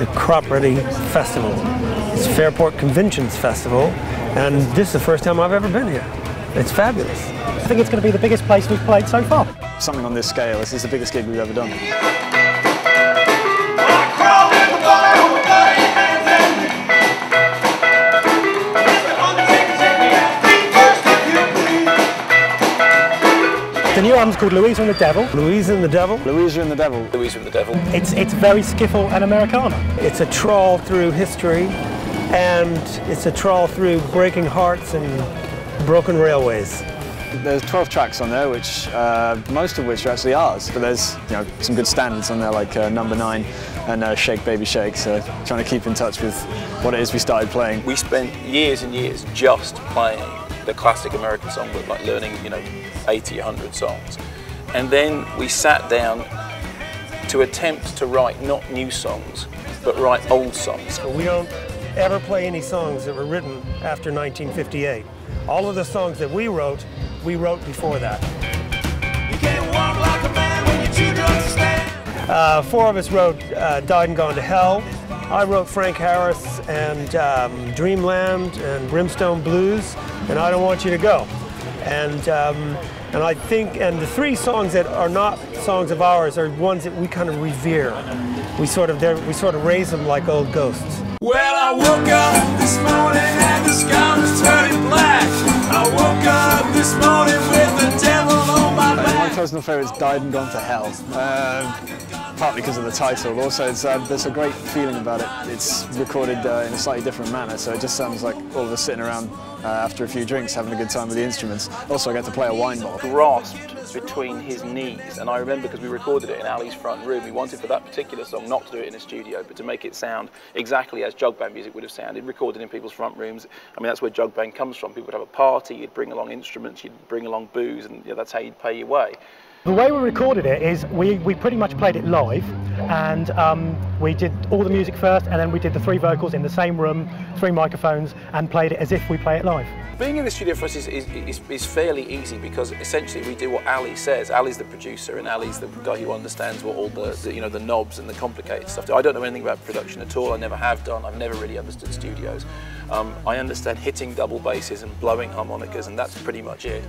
the Cropredy Festival. It's Fairport Convention's festival, and this is the first time I've ever been here. It's fabulous. I think it's going to be the biggest place we've played so far. Something on this scale, this is the biggest gig we've ever done. The new album's called Louisa the Devil. Louisa the Devil. Louisa the Devil. Louisa the Devil. It's very skiffle and Americana. It's a trawl through history, and it's a trawl through breaking hearts and broken railways. There's 12 tracks on there, which most of which are actually ours. But there's some good standards on there, like Number 9 and Shake Baby Shake. So trying to keep in touch with what it is we started playing. We spent years and years just playing the classic American songbook, like learning 80, 100 songs. And then we sat down to attempt to write not new songs, but write old songs. So we don't ever play any songs that were written after 1958. All of the songs that we wrote before that. You can't walk like a man when you're too drunk to stand. Four of us wrote Died and Gone to Hell. I wrote Frank Harris and Dreamland and Brimstone Blues and I Don't Want You to Go. And I think, and the three songs that are not songs of ours are ones that we kind of revere. We sort of raise them like old ghosts. Well, I woke up this morning and the sky was turning black. I woke up this morning with the devil on my back. My personal favourite is Died and Gone to Hell. Partly because of the title, also there's a great feeling about it. It's recorded in a slightly different manner, so it just sounds like all of us sitting around after a few drinks having a good time with the instruments. Also I get to play a wine bottle. Grasped between his knees, and I remember because we recorded it in Ali's front room, we wanted for that particular song not to do it in a studio, but to make it sound exactly as jug band music would have sounded, recorded in people's front rooms. I mean, that's where jug band comes from. People would have a party, you'd bring along instruments, you'd bring along booze, and that's how you'd pay your way. The way we recorded it is we pretty much played it live, and we did all the music first, and then we did the three vocals in the same room, 3 microphones, and played it as if we play it live. Being in the studio for us is fairly easy because essentially we do what Ali says. Ali's the producer and Ali's the guy who understands what all the knobs and the complicated stuff do. I don't know anything about production at all. I never have done. I've never really understood studios. I understand hitting double basses and blowing harmonicas, and that's pretty much it.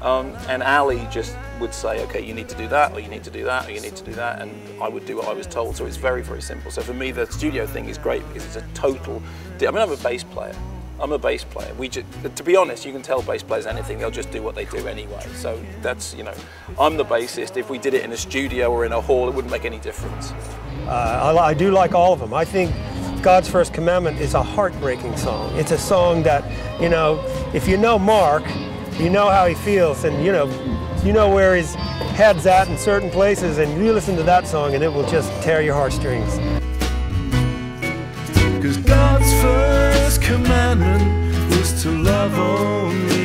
And Ali just would say, okay, you need to do that, or you need to do that, or you need to do that, and I would do what I was told. So it's very, very simple. So for me, the studio thing is great because it's a total. I mean, I'm a bass player. I'm a bass player. To be honest, you can tell bass players anything, they'll just do what they do anyway. So that's, I'm the bassist. If we did it in a studio or in a hall, it wouldn't make any difference. I do like all of them. I think God's First Commandment is a heartbreaking song. It's a song that, if you know Mark, you know how he feels, and you know where his head's at in certain places, and you listen to that song and it will just tear your heartstrings. 'Cause God's first commandment was to love only